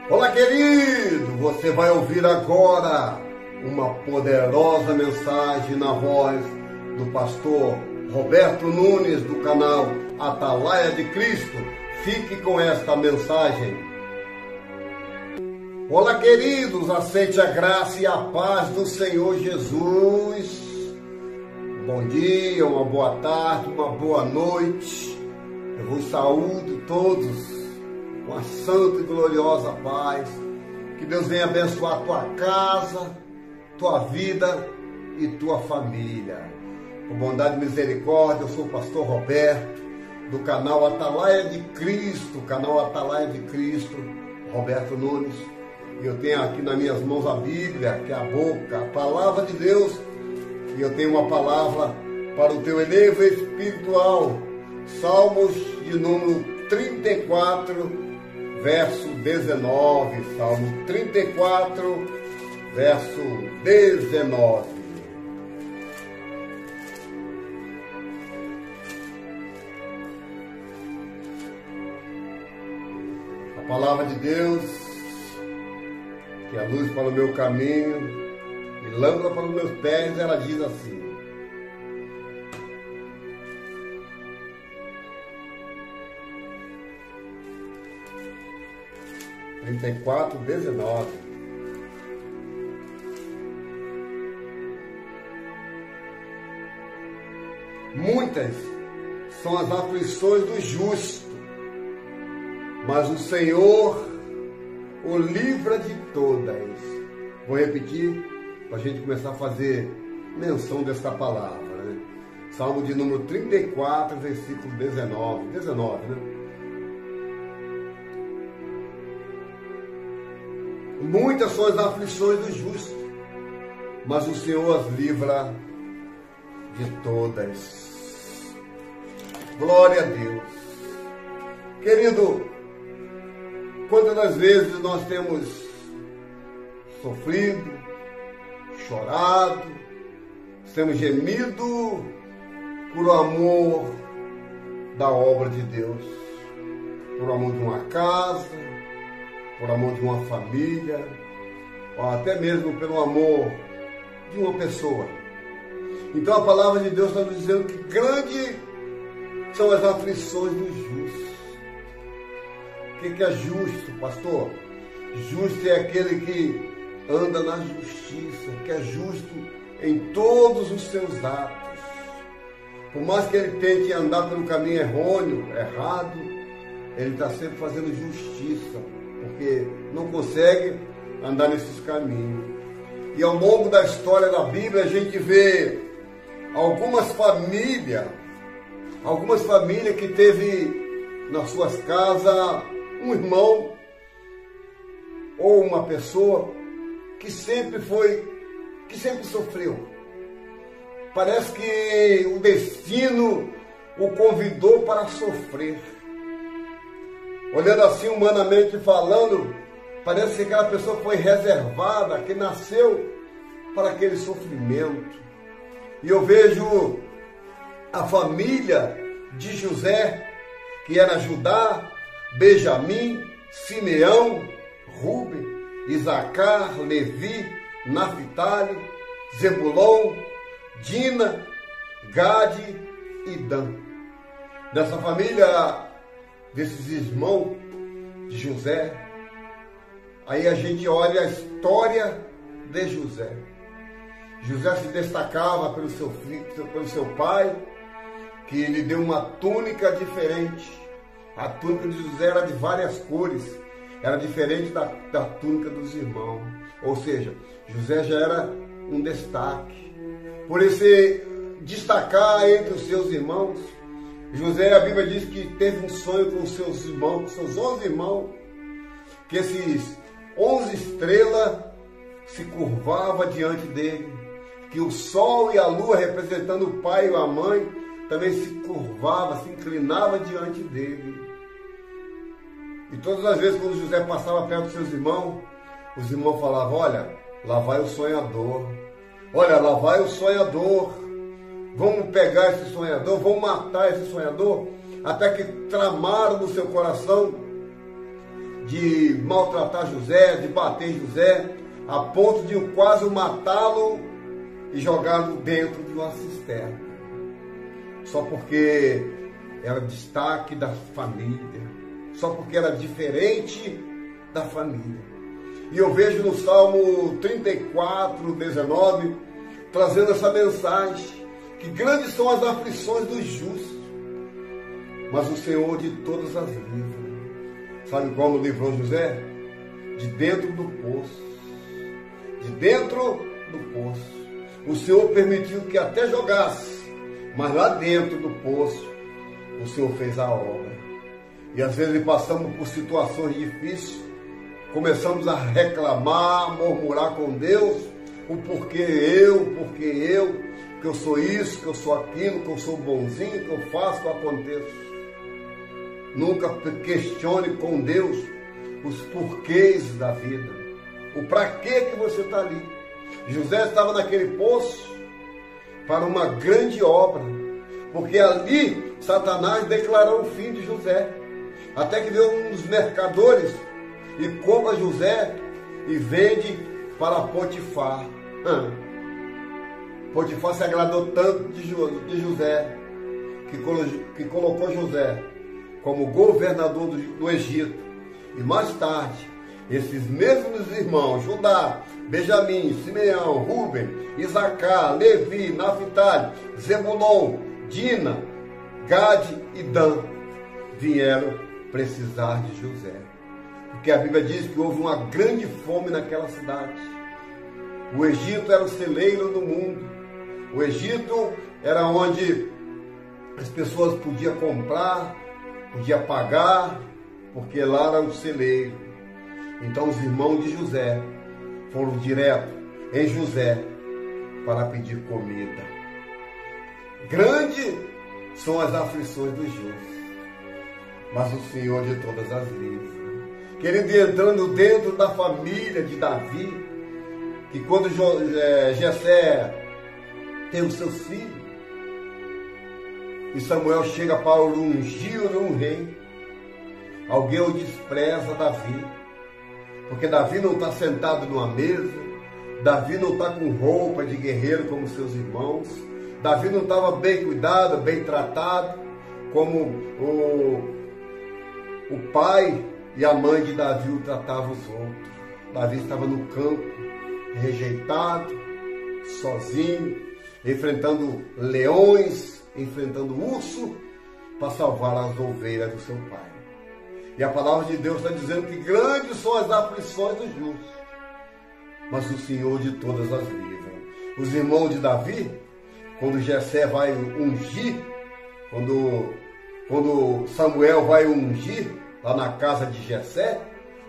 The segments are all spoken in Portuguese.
Olá, querido! Você vai ouvir agora uma poderosa mensagem na voz do pastor Roberto Nunes, do canal Atalaia de Cristo. Fique com esta mensagem. Olá, queridos! Aceite a graça e a paz do Senhor Jesus. Bom dia, uma boa tarde, uma boa noite. Eu vos saúdo todos com a santa e gloriosa paz. Que Deus venha abençoar tua casa, tua vida e tua família. Com bondade e misericórdia, eu sou o pastor Roberto, do canal Atalaia de Cristo, Roberto Nunes. E eu tenho aqui nas minhas mãos a Bíblia, que é a boca, a palavra de Deus. E eu tenho uma palavra para o teu elevo espiritual. Salmos de número 34, verso 19, Salmo 34, verso 19. A palavra de Deus, que é a luz para o meu caminho e lâmpada para os meus pés, ela diz assim: (34:19). Muitas são as aflições do justo, mas o Senhor o livra de todas. Vou repetir para a gente começar a fazer menção desta palavra, né? Salmo de número 34, versículo 19, né? Muitas são as aflições do justo, mas o Senhor as livra de todas. Glória a Deus. Querido, quantas das vezes nós temos sofrido, chorado, temos gemido por amor da obra de Deus, por amor de uma casa, por amor de uma família, ou até mesmo pelo amor de uma pessoa. Então a palavra de Deus está nos dizendo que grandes são as aflições dos justos. O que é justo, pastor? Justo é aquele que anda na justiça, que é justo em todos os seus atos. Por mais que ele tente andar pelo caminho errado, ele está sempre fazendo justiça, porque não consegue andar nesses caminhos. E ao longo da história da Bíblia, a gente vê algumas famílias que teve nas suas casas um irmão ou uma pessoa que sempre sofreu. Parece que o destino o convidou para sofrer. Olhando assim, humanamente falando, parece que aquela pessoa foi reservada, que nasceu para aquele sofrimento. E eu vejo a família de José, que era Judá, Benjamim, Simeão, Rúben, Isacar, Levi, Naphtali, Zebulon, Dina, Gade e Dan. Dessa família, desses irmãos de José, aí a gente olha a história de José. José se destacava pelo seu pai, que lhe deu uma túnica diferente. A túnica de José era de várias cores, era diferente da túnica dos irmãos. Ou seja, José já era um destaque. Por ele se destacar entre os seus irmãos, José, a Bíblia diz que teve um sonho com os seus irmãos, com seus 11 irmãos, que esses 11 estrelas se curvavam diante dele, que o sol e a lua, representando o pai e a mãe, também se curvava, se inclinava diante dele. E todas as vezes quando José passava perto dos seus irmãos, os irmãos falavam: olha, lá vai o sonhador. Olha, lá vai o sonhador. Vamos pegar esse sonhador, vamos matar esse sonhador. até que tramaram no seu coração de maltratar José, de bater José, a ponto de quase matá-lo e jogá-lo dentro de uma cisterna. Só porque era destaque da família, só porque era diferente da família. E eu vejo no Salmo 34, 19, trazendo essa mensagem, que grandes são as aflições dos justos, mas o Senhor de todas as livra. Sabe como livrou José? De dentro do poço. De dentro do poço. O Senhor permitiu que até jogasse, mas lá dentro do poço, o Senhor fez a obra. E às vezes passamos por situações difíceis, começamos a reclamar, murmurar com Deus, o porquê eu, que eu sou isso, que eu sou aquilo, que eu sou bonzinho, que eu faço, que eu aconteço. Nunca questione com Deus os porquês da vida, o para que você está ali. José estava naquele poço para uma grande obra, porque ali Satanás declarou o fim de José, até que veio um dos mercadores e compra José e vende para Potifar. Potifar se agradou tanto de José, que colocou José como governador do Egito. E mais tarde, esses mesmos irmãos, Judá, Benjamim, Simeão, Rúben, Isacar, Levi, Naftali, Zebulon, Dina, Gade e Dan, vieram precisar de José. Porque a Bíblia diz que houve uma grande fome naquela cidade. O Egito era o celeiro do mundo. O Egito era onde as pessoas podiam comprar, podiam pagar, porque lá era o celeiro. Então os irmãos de José foram direto em José para pedir comida. Grande são as aflições dos justos, mas o Senhor de todas as livra. Querido, entrando dentro da família de Davi, que quando Jessé tem os seus filhos, e Samuel chega para o ungir um rei, alguém o despreza Davi, porque Davi não está sentado numa mesa, Davi não está com roupa de guerreiro como seus irmãos, Davi não estava bem cuidado, bem tratado, como o pai e a mãe de Davi o tratavam os outros. Davi estava no campo, rejeitado, sozinho, enfrentando leões, enfrentando urso, para salvar as ovelhas do seu pai. E a palavra de Deus está dizendo que grandes são as aflições dos justos, mas o Senhor de todas as livra. Os irmãos de Davi, quando Jessé vai ungir, quando Samuel vai ungir lá na casa de Jessé,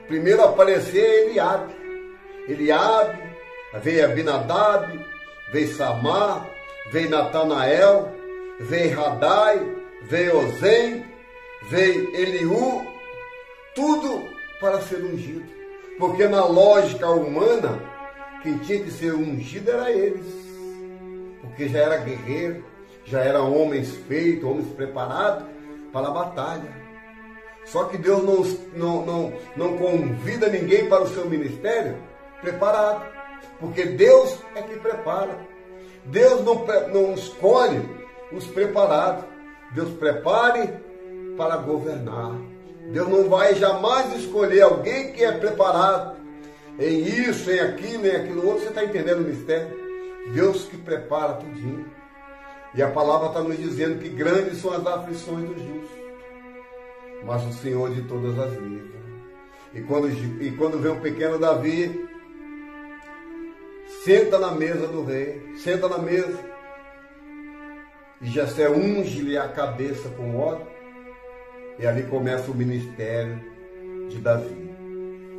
primeiro aparecer Eliabe. Eliabe, veio Abinadab, veio Samar, veio Natanael, veio Radai, veio Ozem, veio Eliú, tudo para ser ungido. Porque na lógica humana, quem tinha que ser ungido era eles. Porque já era guerreiro, já eram homens feitos, homens preparados para a batalha. Só que Deus não convida ninguém para o seu ministério preparado. Porque Deus é que prepara. Deus não escolhe os preparados. Deus prepare para governar. Deus não vai jamais escolher alguém que é preparado em isso, em aquilo outro. Você está entendendo o mistério? Deus que prepara tudinho. E a palavra está nos dizendo que grandes são as aflições dos justos, mas o Senhor de todas as livra. E quando vem o pequeno Davi, senta na mesa do rei, senta na mesa, e Jessé unge-lhe a cabeça com óleo, e ali começa o ministério de Davi,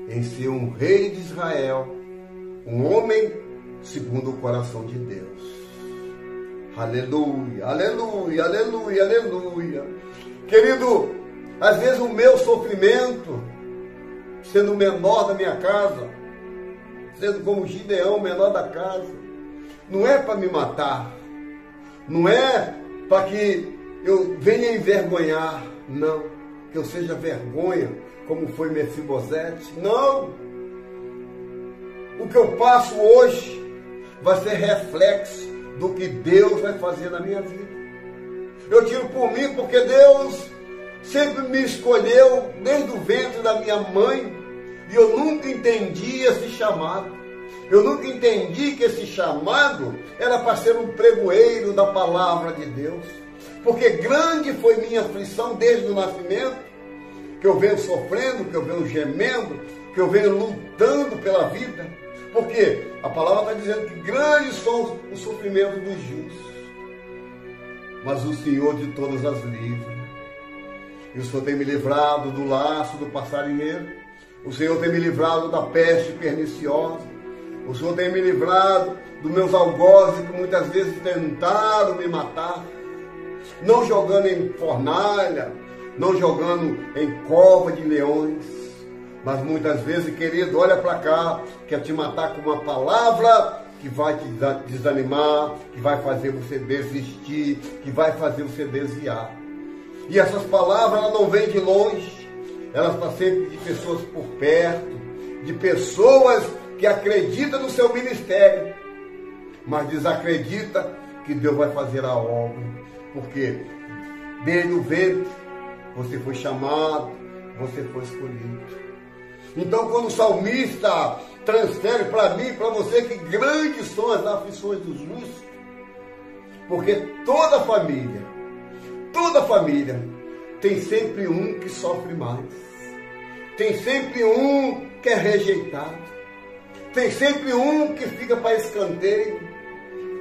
em ser um rei de Israel, um homem segundo o coração de Deus. Aleluia, aleluia, aleluia, aleluia. Querido, às vezes o meu sofrimento, sendo o menor da minha casa, sendo como Gideão, o menor da casa, não é para me matar, não é para que eu venha envergonhar, não, que eu seja vergonha, como foi Mefibosete, não. O que eu passo hoje vai ser reflexo do que Deus vai fazer na minha vida. Eu tiro por mim porque Deus sempre me escolheu desde o ventre da minha mãe e eu nunca entendi esse chamado. Eu nunca entendi que esse chamado era para ser um pregoeiro da palavra de Deus. Porque grande foi minha aflição desde o nascimento, que eu venho sofrendo, que eu venho gemendo, que eu venho lutando pela vida. Porque a palavra está dizendo que grandes são os sofrimentos dos justos, mas o Senhor de todas as livra. E o Senhor tem me livrado do laço do passarinheiro, o Senhor tem me livrado da peste perniciosa, o Senhor tem me livrado dos meus algozes que muitas vezes tentaram me matar, não jogando em fornalha, não jogando em cova de leões, mas muitas vezes, querido, olha para cá, quer te matar com uma palavra que vai te desanimar, que vai fazer você desistir, que vai fazer você desviar. E essas palavras, elas não vêm de longe, elas estão sempre de pessoas por perto, de pessoas que acreditam no seu ministério, mas desacredita que Deus vai fazer a obra, porque desde o ventre você foi chamado, você foi escolhido. Então, quando o salmista transfere para mim e para você que grandes são as aflições dos justos, porque toda família tem sempre um que sofre mais, tem sempre um que é rejeitado, tem sempre um que fica para escanteio,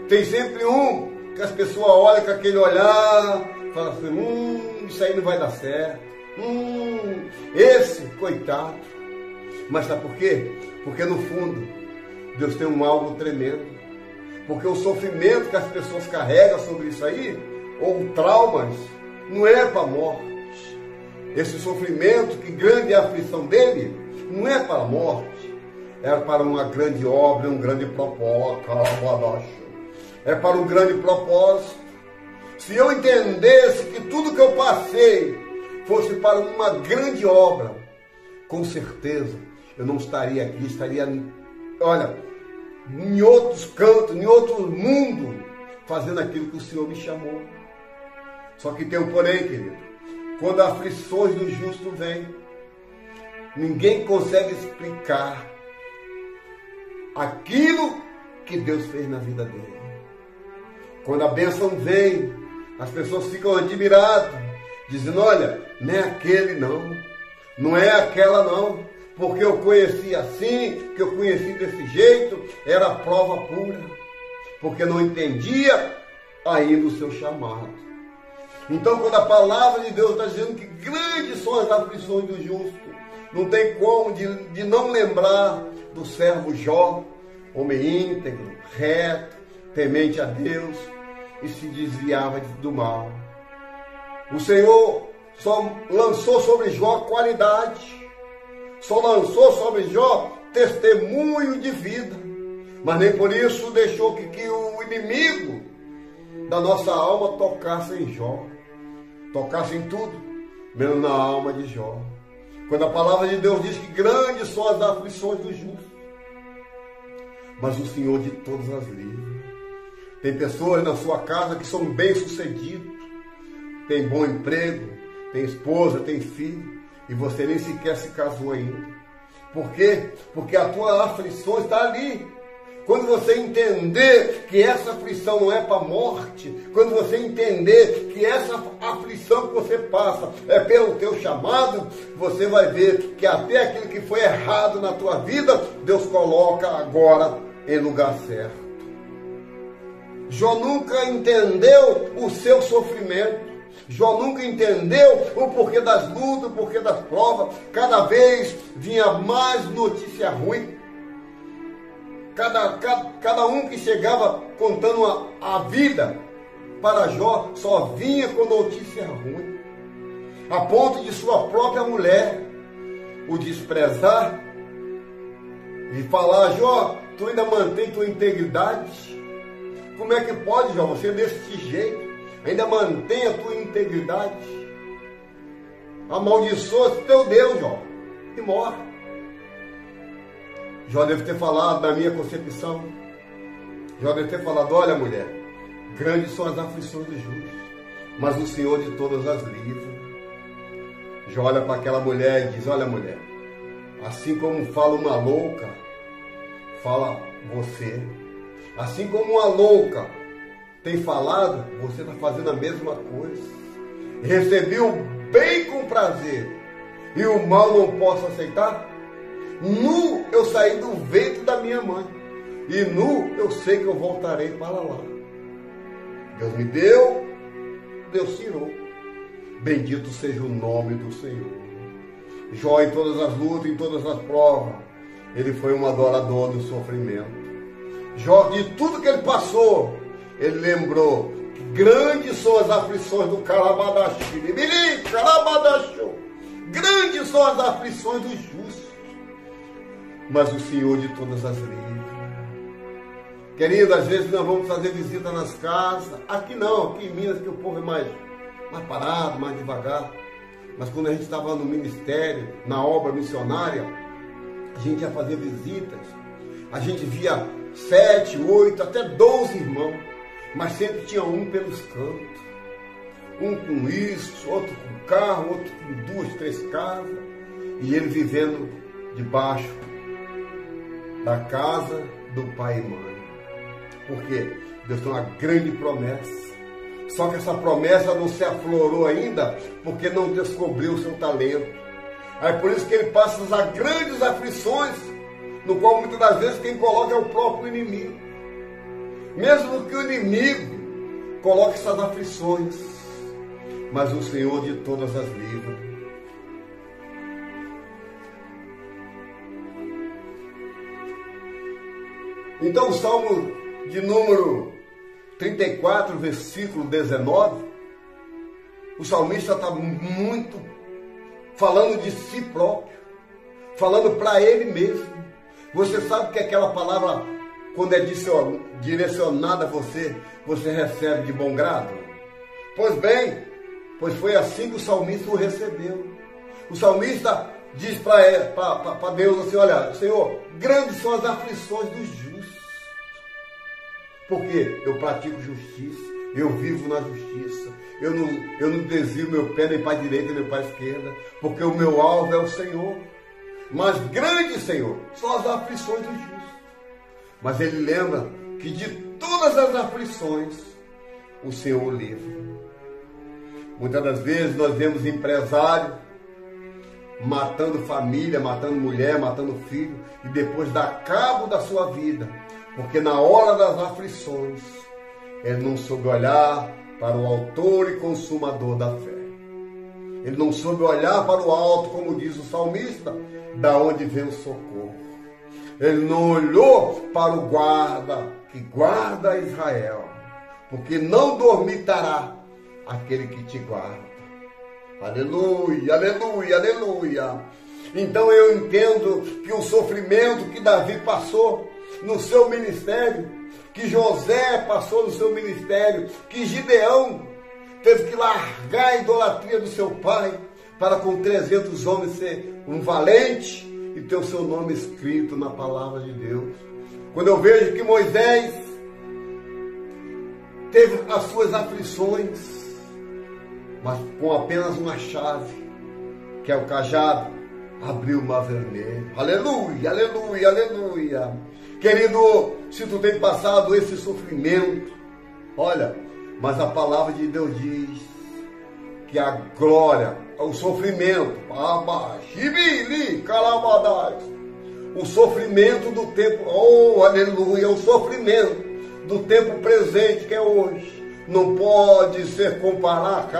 tem sempre um que as pessoas olham com aquele olhar, falam assim, isso aí não vai dar certo, esse, coitado. Mas sabe por quê? Porque no fundo, Deus tem um algo tremendo. Porque o sofrimento que as pessoas carregam sobre isso aí, ou traumas, não é para a morte. Esse sofrimento, que grande é a aflição dele, não é para a morte. É para uma grande obra, um grande propósito. É para um grande propósito. Se eu entendesse que tudo que eu passei fosse para uma grande obra, com certeza eu não estaria aqui, estaria, olha, em outros cantos, em outro mundo, fazendo aquilo que o Senhor me chamou. Só que tem um porém, querido. Quando as aflições do justo vêm, ninguém consegue explicar aquilo que Deus fez na vida dele. Quando a bênção vem, as pessoas ficam admiradas, dizendo, olha, não é aquele não, não é aquela não, porque eu conheci assim, que eu conheci desse jeito, era prova pura, porque não entendia ainda o seu chamado. Então, quando a palavra de Deus está dizendo que grandes são as aflições do justo, não tem como de não lembrar do servo Jó, homem íntegro, reto, temente a Deus, e se desviava do mal. O Senhor só lançou sobre Jó qualidade, só lançou sobre Jó testemunho de vida, mas nem por isso deixou que o inimigo da nossa alma tocasse em Jó, tocasse em tudo, menos na alma de Jó. Quando a palavra de Deus diz que grandes são as aflições do justo, mas o Senhor de todas as livra. Tem pessoas na sua casa que são bem-sucedidos, tem bom emprego, tem esposa, tem filho, e você nem sequer se casou ainda. Por quê? Porque a tua aflição está ali. Quando você entender que essa aflição não é para a morte, quando você entender que essa aflição que você passa é pelo teu chamado, você vai ver que até aquilo que foi errado na tua vida, Deus coloca agora em lugar certo. Jó nunca entendeu o seu sofrimento. Jó nunca entendeu o porquê das lutas, o porquê das provas. Cada vez vinha mais notícia ruim. Cada um que chegava contando a vida para Jó só vinha com notícia ruim. A ponto de sua própria mulher o desprezar e falar, Jó, tu ainda mantém tua integridade? Como é que pode, Jó, você desse jeito? Ainda mantém a tua integridade. Amaldiçoa-se teu Deus, Jó, e morre. Jó deve ter falado, na minha concepção, Jó deve ter falado: olha, mulher, grandes são as aflições dos justos, mas o Senhor de todas as livra. Jó olha para aquela mulher e diz: olha, mulher, assim como fala uma louca, fala você. Assim como uma louca tem falado, você está fazendo a mesma coisa. Recebi o bem com prazer e o mal não posso aceitar. Nu eu saí do ventre da minha mãe, e nu eu sei que eu voltarei para lá. Deus me deu, Deus tirou. Bendito seja o nome do Senhor. Jó, em todas as lutas, em todas as provas, ele foi um adorador do sofrimento. Jó, de tudo que ele passou, ele lembrou que grandes são as aflições do Calabadashi. Grandes são as aflições dos justos, mas o Senhor de todas as livra. Querido, às vezes nós vamos fazer visita nas casas. Aqui não, aqui em Minas, que o povo é mais parado, mais devagar. Mas quando a gente estava no ministério, na obra missionária, a gente ia fazer visitas. A gente via 7, 8, até 12 irmãos. Mas sempre tinha um pelos cantos. Um com isso, outro com carro, outro com 2, 3 casas. E ele vivendo debaixo da casa do pai e mãe. Por quê? Deus tem uma grande promessa. Só que essa promessa não se aflorou ainda, porque não descobriu o seu talento. É por isso que ele passa as grandes aflições, no qual muitas das vezes quem coloca é o próprio inimigo. Mesmo que o inimigo coloque essas aflições, mas o Senhor de todas as livra. Então o Salmo de número 34, versículo 19, o salmista está muito falando de si próprio, falando para ele mesmo. Você sabe que aquela palavra, quando é direcionada a você, você recebe de bom grado? Pois bem, pois foi assim que o salmista o recebeu. O salmista diz para Deus assim: olha, Senhor, grandes são as aflições dos justos. Porque eu pratico justiça, eu vivo na justiça, eu não desvio meu pé nem para a direita nem para a esquerda, porque o meu alvo é o Senhor. Mas grande, Senhor, são as aflições dos justos. Mas ele lembra que de todas as aflições, o Senhor o livra. Muitas das vezes nós vemos empresário matando família, matando mulher, matando filho, e depois dá cabo da sua vida. Porque na hora das aflições, ele não soube olhar para o autor e consumador da fé. Ele não soube olhar para o alto, como diz o salmista, da onde vem o socorro. Ele não olhou para o guarda, que guarda Israel, porque não dormitará aquele que te guarda. Aleluia, aleluia, aleluia. Então eu entendo que o sofrimento que Davi passou no seu ministério, que José passou no seu ministério, que Gideão teve que largar a idolatria do seu pai para com 300 homens ser um valente e ter o seu nome escrito na palavra de Deus. Quando eu vejo que Moisés teve as suas aflições, mas com apenas uma chave, que é o cajado, abriu o mar vermelho. Aleluia, aleluia, aleluia. Querido, se tu tem passado esse sofrimento, olha, mas a palavra de Deus diz que a glória, o sofrimento, o sofrimento do tempo, oh, aleluia, o sofrimento do tempo presente, que é hoje, não pode ser comparado,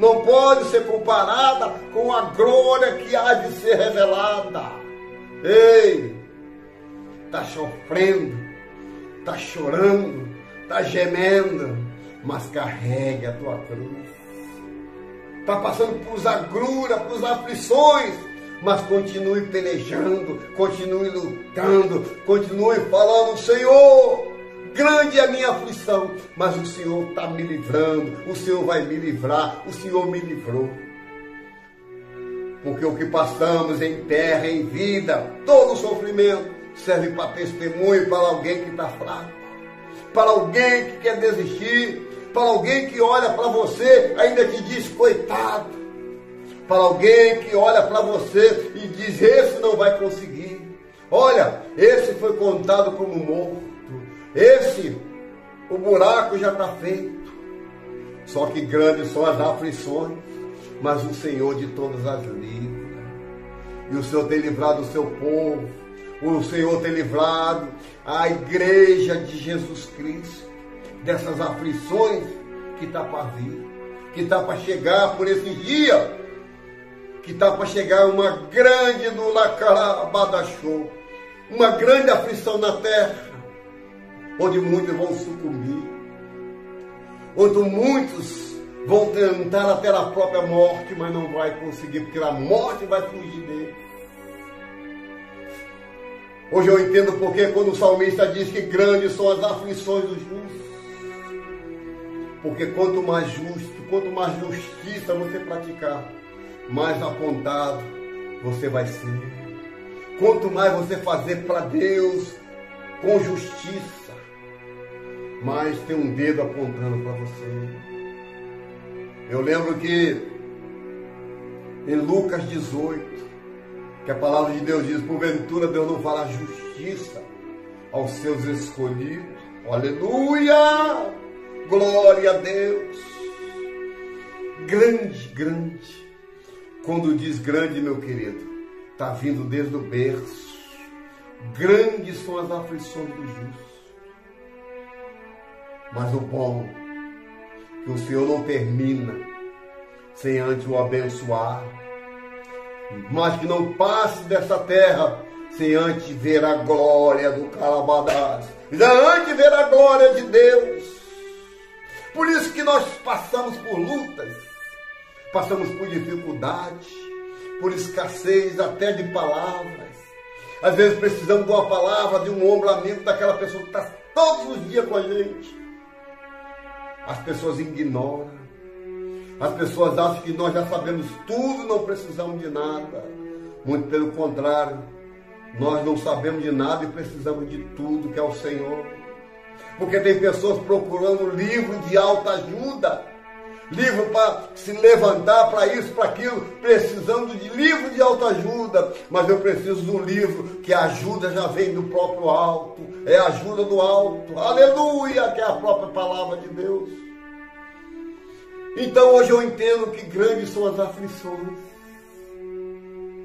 não pode ser comparada com a glória que há de ser revelada. Ei, está sofrendo, está chorando, está gemendo, mas carregue a tua cruz. Está passando por agruras, por aflições, mas continue pelejando, continue lutando, continue falando: Senhor, grande é a minha aflição, mas o Senhor está me livrando, o Senhor vai me livrar, o Senhor me livrou. Porque o que passamos em terra, em vida, todo sofrimento, serve para testemunho para alguém que está fraco, para alguém que quer desistir, para alguém que olha para você ainda te diz coitado, para alguém que olha para você e diz esse não vai conseguir, olha, esse foi contado como morto, esse, o buraco já está feito. Só que grandes são as aflições, mas o Senhor de todas as livra, e o Senhor tem livrado o seu povo, o Senhor tem livrado a igreja de Jesus Cristo dessas aflições que está para vir, que está para chegar por esse dia, que está para chegar uma grande no Lacarabadachô, uma grande aflição na terra, onde muitos vão sucumbir, onde muitos vão tentar até a própria morte, mas não vai conseguir, porque a morte vai fugir dele. Hoje eu entendo porque quando o salmista diz que grandes são as aflições dos justos. Porque quanto mais justo, quanto mais justiça você praticar, mais apontado você vai ser. Quanto mais você fazer para Deus com justiça, mais tem um dedo apontando para você. Eu lembro que em Lucas 18, que a palavra de Deus diz, porventura Deus não fará justiça aos seus escolhidos. Aleluia! Glória a Deus! Grande, grande. Quando diz grande, meu querido, está vindo desde o berço. Grandes são as aflições dos justos. Mas o bom, que o Senhor não termina sem antes o abençoar. Mas que não passe dessa terra sem antes ver a glória do Calabadás, antes ver a glória de Deus. Por isso que nós passamos por lutas, passamos por dificuldades, por escassez até de palavras. Às vezes precisamos de uma palavra, de um ombro amigo daquela pessoa que está todos os dias com a gente. As pessoas ignoram. As pessoas acham que nós já sabemos tudo, não precisamos de nada. Muito pelo contrário, nós não sabemos de nada e precisamos de tudo que é o Senhor. Porque tem pessoas procurando livro de autoajuda, livro para se levantar, para isso, para aquilo, precisando de livro de autoajuda. Mas eu preciso de um livro que a ajuda já vem do próprio alto, é a ajuda do alto, aleluia, que é a própria palavra de Deus. Então hoje eu entendo que grandes são as aflições,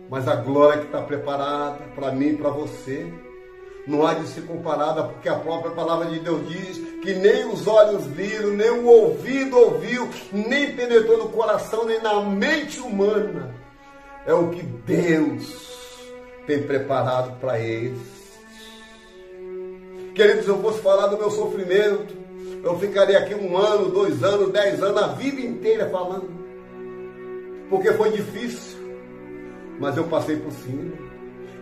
mas a glória que está preparada para mim e para você não há de ser comparada, porque a própria palavra de Deus diz que nem os olhos viram, nem o ouvido ouviu, nem penetrou no coração, nem na mente humana. É o que Deus tem preparado para eles. Queridos, se eu fosse falar do meu sofrimento, eu ficaria aqui 1 ano, 2 anos, 10 anos, a vida inteira falando. Porque foi difícil, mas eu passei por cima.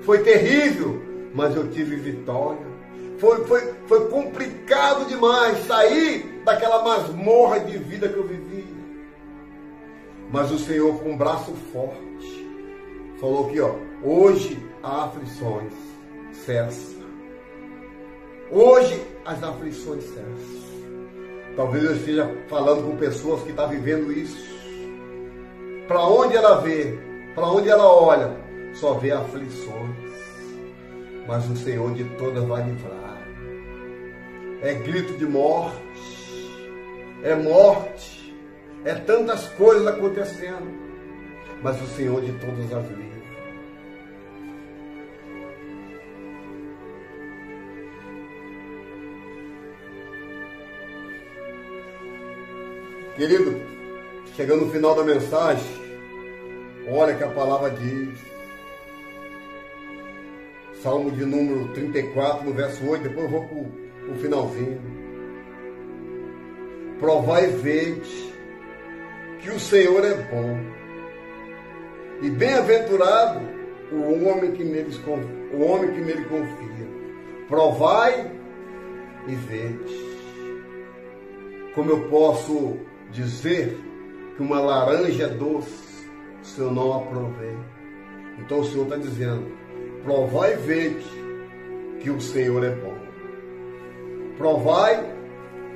Foi terrível, mas eu tive vitória. Foi complicado demais sair daquela masmorra de vida que eu vivia. Mas o Senhor, com um braço forte, falou aqui, ó, hoje há aflições, cessa. Hoje as aflições cessam. Talvez eu esteja falando com pessoas que estão vivendo isso. Para onde ela vê, para onde ela olha, só vê aflições. Mas o Senhor de todas vai livrar. É grito de morte, é tantas coisas acontecendo, mas o Senhor de todas as livra. Querido, chegando no final da mensagem, olha que a palavra diz, Salmo de número 34, no verso 8, depois eu vou para o finalzinho. Provai e vede que o Senhor é bom, e bem-aventurado o homem que nele confia. Provai e vede. Como eu posso dizer que uma laranja é doce se eu não a provei? Então o Senhor está dizendo, provai e vede que o Senhor é bom. Provai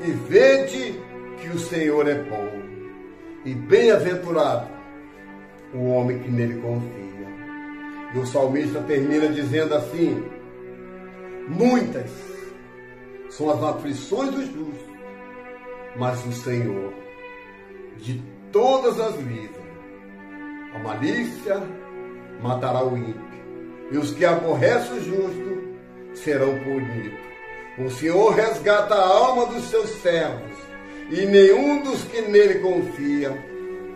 e vede que o Senhor é bom. E bem-aventurado o homem que nele confia. E o salmista termina dizendo assim, muitas são as aflições dos justos, mas o Senhor de todas as livra. A malícia matará o ímpio, e os que aborrecem o justo serão punidos. O Senhor resgata a alma dos seus servos, e nenhum dos que nele confiam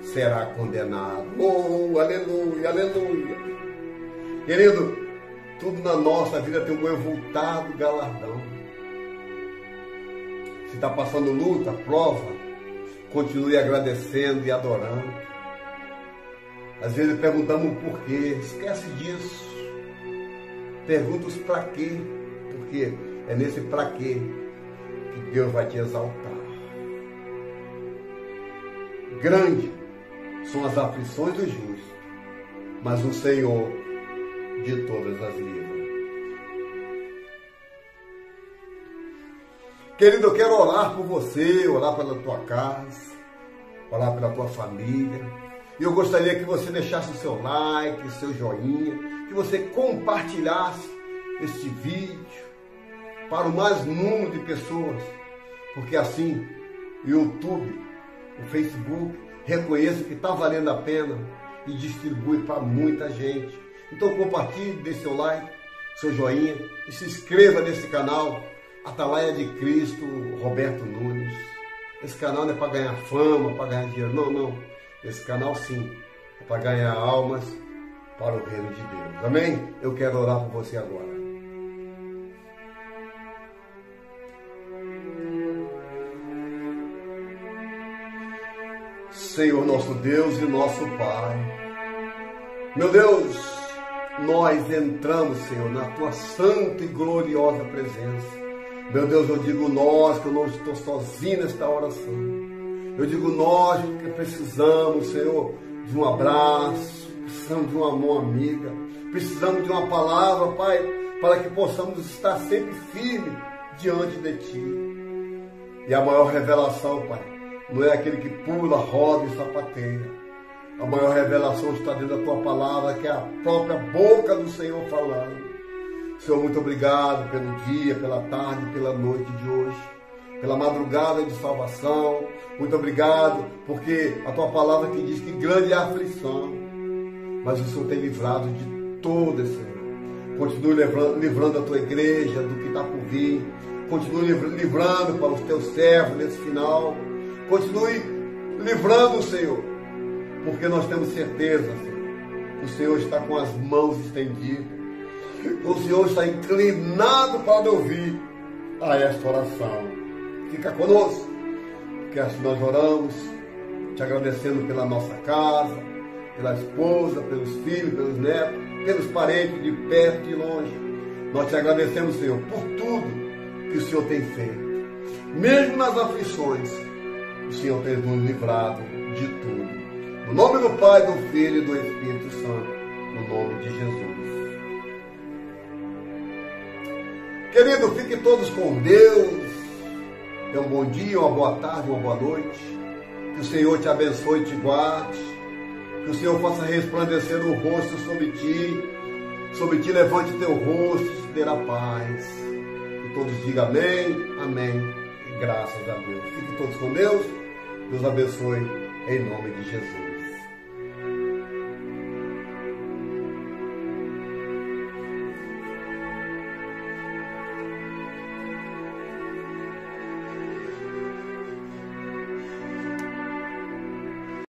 será condenado. Oh, aleluia, aleluia. Querido, tudo na nossa vida tem um avultado galardão. Se está passando luta, prova, continue agradecendo e adorando. Às vezes perguntamos o porquê, esquece disso. Pergunta os para quê, porque é nesse para quê que Deus vai te exaltar. Grande são as aflições do justo, mas o Senhor de todas as livra. Querido, eu quero orar por você, orar pela tua casa, orar pela tua família. E eu gostaria que você deixasse o seu like, o seu joinha, que você compartilhasse este vídeo para o mais número de pessoas, porque assim o YouTube, o Facebook, reconheça que está valendo a pena e distribui para muita gente. Então compartilhe, dê seu like, seu joinha e se inscreva nesse canal, Atalaia de Cristo, Roberto Nunes. Esse canal não é para ganhar fama, para ganhar dinheiro, não, não. Esse canal sim, é para ganhar almas para o reino de Deus. Amém? Eu quero orar por você agora. Senhor nosso Deus e nosso Pai, meu Deus, nós entramos, Senhor, na Tua santa e gloriosa presença. Meu Deus, eu digo nós, que eu não estou sozinho nesta oração. Eu digo nós, porque precisamos, Senhor, de um abraço, precisamos de uma mão amiga, precisamos de uma palavra, Pai, para que possamos estar sempre firmes diante de Ti. E a maior revelação, Pai, não é aquele que pula, roda e sapateia. A maior revelação está dentro da Tua palavra, que é a própria boca do Senhor falando. Senhor, muito obrigado pelo dia, pela tarde, pela noite de hoje, pela madrugada de salvação. Muito obrigado, porque a Tua palavra que diz que grande é a aflição, mas o Senhor tem livrado de todas, Senhor. Continue livrando a Tua igreja do que está por vir. Continue livrando para os Teus servos nesse final. Continue livrando, Senhor, porque nós temos certeza, Senhor, que o Senhor está com as mãos estendidas. O Senhor está inclinado para ouvir a esta oração. Fica conosco, porque assim nós oramos, te agradecendo pela nossa casa, pela esposa, pelos filhos, pelos netos, pelos parentes de perto e longe. Nós te agradecemos, Senhor, por tudo que o Senhor tem feito. Mesmo nas aflições, o Senhor tem nos livrado de tudo. No nome do Pai, do Filho e do Espírito Santo, no nome de Jesus. Querido, fiquem todos com Deus. Tenha um bom dia, uma boa tarde, uma boa noite. Que o Senhor te abençoe e te guarde. Que o Senhor faça resplandecer o rosto sobre ti. Sobre ti levante teu rosto e te terá paz. Que todos digam amém, amém. E graças a Deus. Fiquem todos com Deus. Deus abençoe em nome de Jesus.